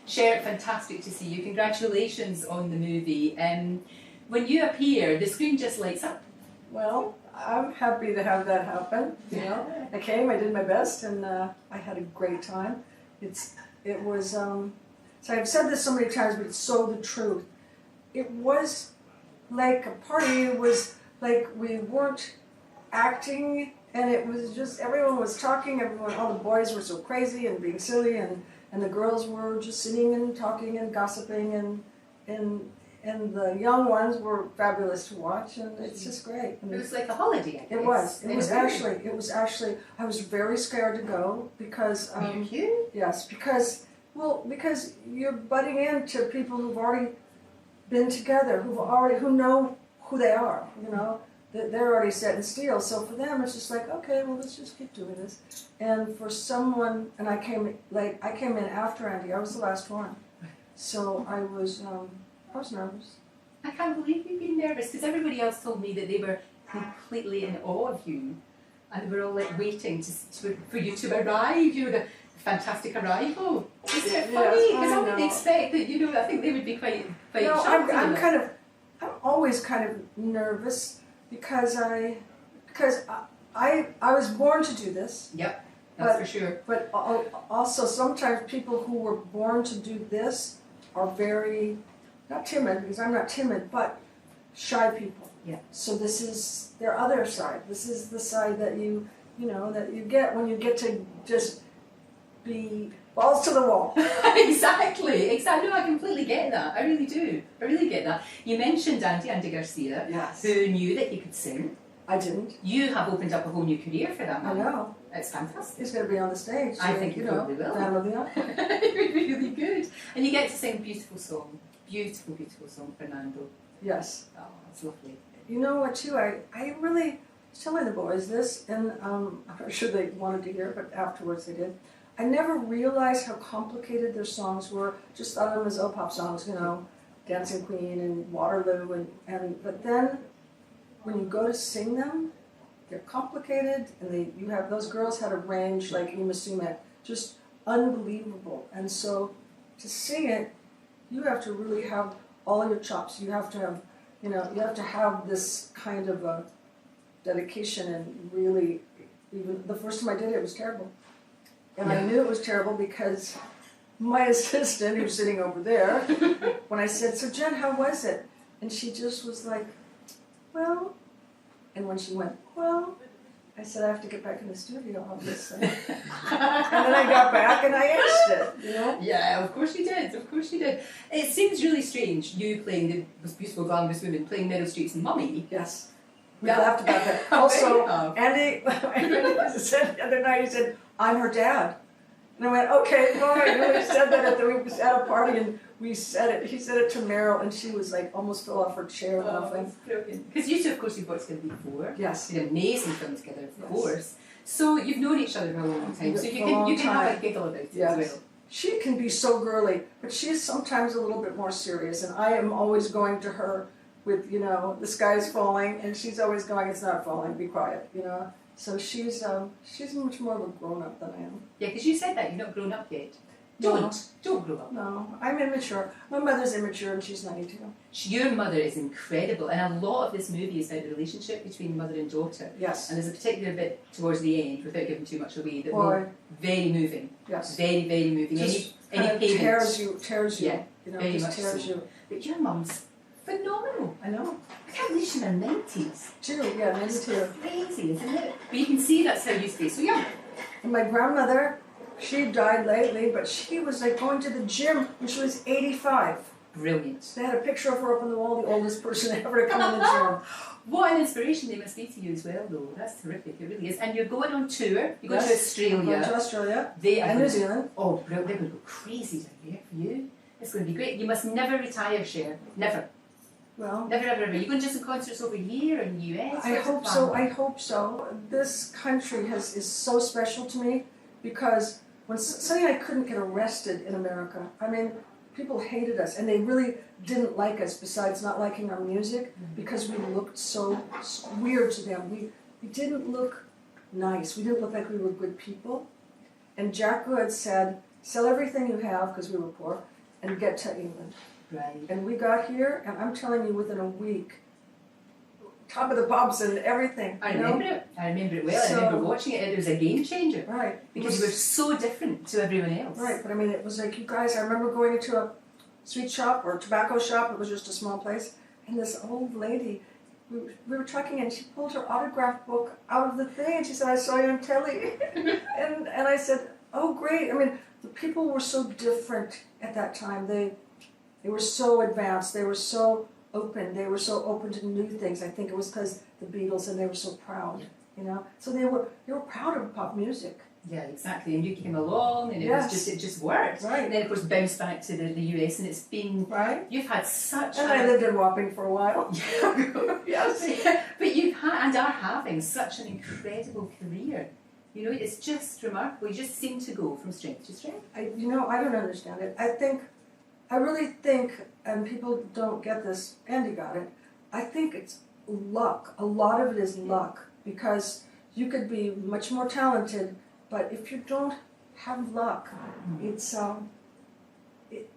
Cher, fantastic to see you. Congratulations on the movie. When you appear, the screen just lights up. Well, I'm happy to have that happen. You know, I came, I did my best, and I had a great time. It was. So I've said this so many times, but it's so the truth. It was like a party. It was like we weren't acting, and it was just everyone was talking. All the boys were so crazy and being silly, and the girls were just sitting and talking and gossiping, and the young ones were fabulous to watch, and it's just great. It was like a holiday, I guess. It was. It was actually. I was very scared to go because. You? Yes, because you're butting into people who've already been together, who know who they are. You know, they're already set in steel. So for them, it's just like, okay, well, let's just keep doing this. And for someone, and I came in after Andy. I was the last one, so I was nervous. I can't believe you've been nervous, because everybody else told me that they were completely in awe of you, and they were all like waiting for you to arrive. You had a fantastic arrival. Isn't it funny? Because I wouldn't expect that. You know, I think they would be quite No, shocked. I'm always kind of nervous because I was born to do this. Yep, that's for sure. But also sometimes people who were born to do this are very, not timid, because I'm not timid, but shy people. Yeah. So this is their other side. This is the side that you get when you get to just be balls to the wall. Exactly. No, I completely get that. I really do. I really get that. You mentioned Andy Garcia, yes, who knew that he could sing. I didn't. You have opened up a whole new career for that man. I know. It's fantastic. He's going to be on the stage. I think he probably will. Really good. And you get to sing beautiful song. Beautiful, beautiful song, Fernando. Yes. Oh, it's lovely. You know what, too? I really was telling the boys this, and I'm not sure they wanted to hear it, but afterwards they did. I never realized how complicated their songs were. Just thought of them as pop songs, you know, Dancing Queen and Waterloo, but then when you go to sing them, they're complicated, and you have those girls had a range like Ima Sumac, just unbelievable. And so to sing it, you have to really have all your chops. You have to have, you have to have this kind of a dedication, and really, even the first time I did it, it was terrible. And I knew it was terrible because my assistant, who's sitting over there, when I said, "So Jen, how was it?" And she just was like, "Well," and when she went, "Well," I said, "I have to get back in the studio, obviously." And then I got back and I aced it, you know? Yeah, of course you did. Of course you did. It seems really strange, you playing this beautiful, glamorous woman, playing Meryl Streep's Mummy. Yes. We laughed about that. Also, Andy said the other night, he said, "I'm her dad." And I went, "Okay, fine." And we said that we was at a party, and we said it. He said it to Meryl, and she was like, almost fell off her chair laughing. Because you two, of course, you've worked together before. Yes. Did an amazing film together, of course. So you've known each other for a long time. So you can have a giggle about it as well. She can be so girly, but she's sometimes a little bit more serious, and I am always going to her with, the sky's falling, and she's always going, "It's not falling, be quiet," So she's much more of a grown-up than I am. Yeah, because you said that, you're not grown up yet. Don't grow up. No, I'm immature. My mother's immature, and she's 92. Your mother is incredible, and a lot of this movie is about the relationship between mother and daughter. Yes. And there's a particular bit towards the end, without giving too much away, that was very moving. Yes. Very, very moving. Just any tears you. Yeah, very much tears you. But your mum's phenomenal. I know. I can't believe she's in her 90s. Yeah, 92. It's crazy, isn't it? But you can see that's how you stay so young. And my grandmother, she died lately, but she was like going to the gym when she was 85. Brilliant. They had a picture of her up on the wall, the oldest person ever to come in the gym. What an inspiration they must be to you as well, though. That's terrific, it really is. And you're going on tour. You're going to Australia. I'm going to Australia. And New Zealand. Oh, brilliant. They're going to go crazy down there for you. It's going to be great. You must never retire, Cher. Never. Well, never, ever, ever. You're going to do some concerts over here in the US? I hope so. I hope so. This country is so special to me because when suddenly I couldn't get arrested in America. I mean, people hated us, and they really didn't like us. Besides not liking our music, because we looked so weird to them. We didn't look nice. We didn't look like we were good people. And Jack Good said, "Sell everything you have," because we were poor, and get to England. Right. And we got here, and I'm telling you, within a week, top of the pops and everything. I remember it. I remember it well. I remember watching it. It was a game changer. Right. Because you were so different to everyone else. Right, but I mean, it was like, you guys, I remember going into a sweet shop or a tobacco shop. It was just a small place. And this old lady, we were talking, and she pulled her autograph book out of the thing, and she said, I saw you on telly. and I said, oh, great. I mean, the people were so different at that time. They were so advanced. They were so open. They were so open to new things. I think it was because the Beatles, and they were so proud, you know. So they were proud of pop music. Yeah, exactly. And you came along, and it just worked. Right. And then of course bounced back to the US, and it's been You've had such. And I lived in Wapping for a while. Yes. But you've had and are having such an incredible career. You know, it's just remarkable. You just seem to go from strength to strength. I don't understand it. I really think, and people don't get this, Andy got it, I think it's luck. A lot of it is luck, because you could be much more talented, but if you don't have luck, it's it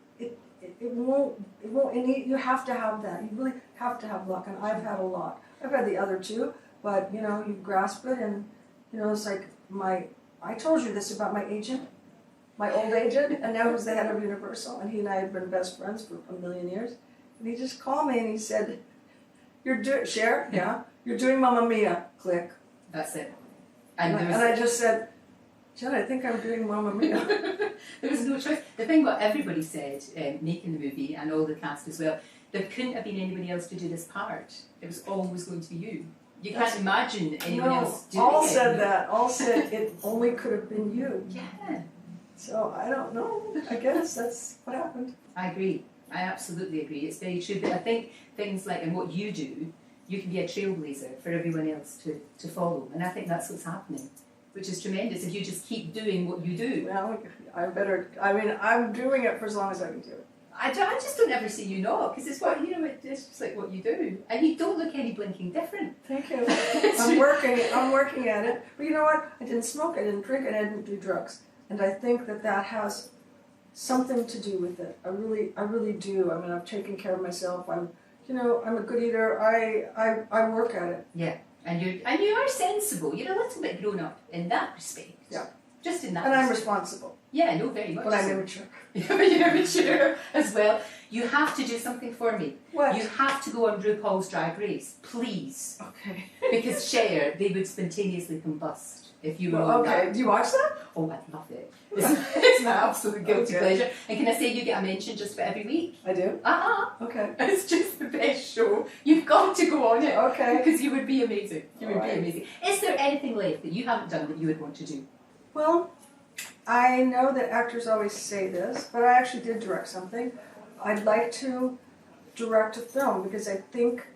won't you have to have that. You really have to have luck, and I've had a lot. I've had the other two, but you know, you grasp it, and you know, it's like I told you this about my agent, my old agent, and now he's the head of Universal, and he and I have been best friends for a million years. And he just called me and he said, "You're doing Cher, yeah, you're doing Mamma Mia." Click. That's it. And I just said, Jen, I think I'm doing Mamma Mia. There was no choice. The thing what everybody said, making the movie, and all the cast as well, there couldn't have been anybody else to do this part. It was always going to be you. You can't imagine anyone else doing it. All said that. All said it only could have been you. Yeah. So I don't know. I guess that's what happened. I agree. I absolutely agree. It's very true. But I think things like, and what you do, you can be a trailblazer for everyone else to follow. And I think that's what's happening, which is tremendous if you just keep doing what you do. Well, I'm doing it for as long as I can do it. I just don't ever see you not, because it's just like what you do. And you don't look any blinking different. Thank you. I'm working at it. But you know what? I didn't smoke, I didn't drink, and I didn't do drugs. And I think that has something to do with it. I really do. I mean, I've taken care of myself. I'm a good eater. I work at it. Yeah. And you are sensible. You're a little bit grown up in that respect. Yeah. Just in that And respect. I'm responsible. Yeah, no, very much. But I'm immature. But you're immature as well. You have to do something for me. What? You have to go on RuPaul's Drag Race, please. Okay. Because Cher, they would spontaneously combust if you were on okay. that. Do you watch that? Oh, I'd love it. It's my absolute guilty pleasure. And can I say you get a mention just about every week? I do? Okay. It's just the best show. You've got to go on it. Okay. Because you would be amazing. You would be amazing. Is there anything left that you haven't done that you would want to do? Well, I know that actors always say this, but I actually did direct something. I'd like to direct a film because I think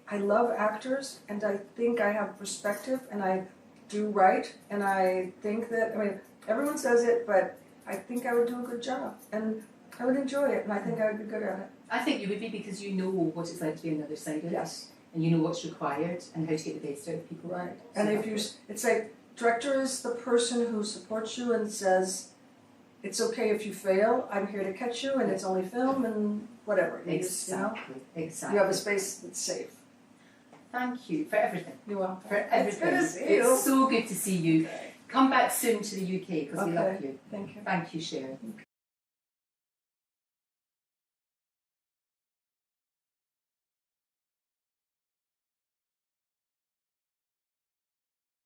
I love actors, and I think I have perspective, and I do right, and I think that, everyone says it, but I think I would do a good job, and I would enjoy it, and I think I would be good at it. I think you would be, because you know what it's like to be on the other side of it. Yes. And you know what's required and how to get the best out of people. Right. And it's like, director is the person who supports you and says, it's okay if you fail, I'm here to catch you, and it's only film, and whatever. Exactly. You have a space that's safe. Thank you for everything. You're welcome. For everything. It's good to see you. It's so good to see you. Come back soon to the UK because we love you. Thank you. Thank you, Cher.